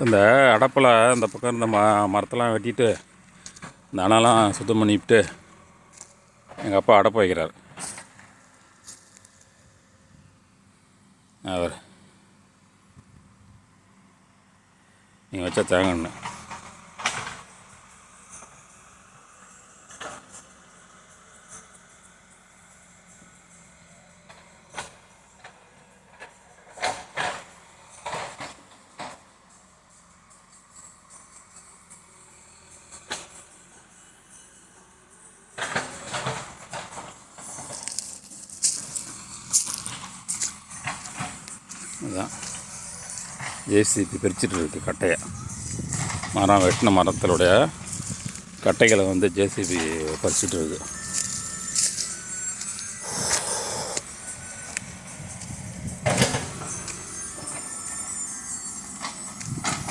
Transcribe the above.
இந்த அடப்பில் இந்த பக்கம் இந்த மரத்தெல்லாம் வெட்டிட்டு இந்த அணைலாம் சுத்தம் பண்ணிவிட்டு எங்கள் அப்பா அடப்பு வைக்கிறார். அவர் நீங்கள் வச்சா தேங்கண்ணு அதுதான் ஜேசிபி பிரிச்சுட்டு இருக்குது கட்டையை. மரம் வெட்டின மரத்தினுடைய கட்டைகளை வந்து ஜேசிபி பறிச்சுட்டு இருக்குது.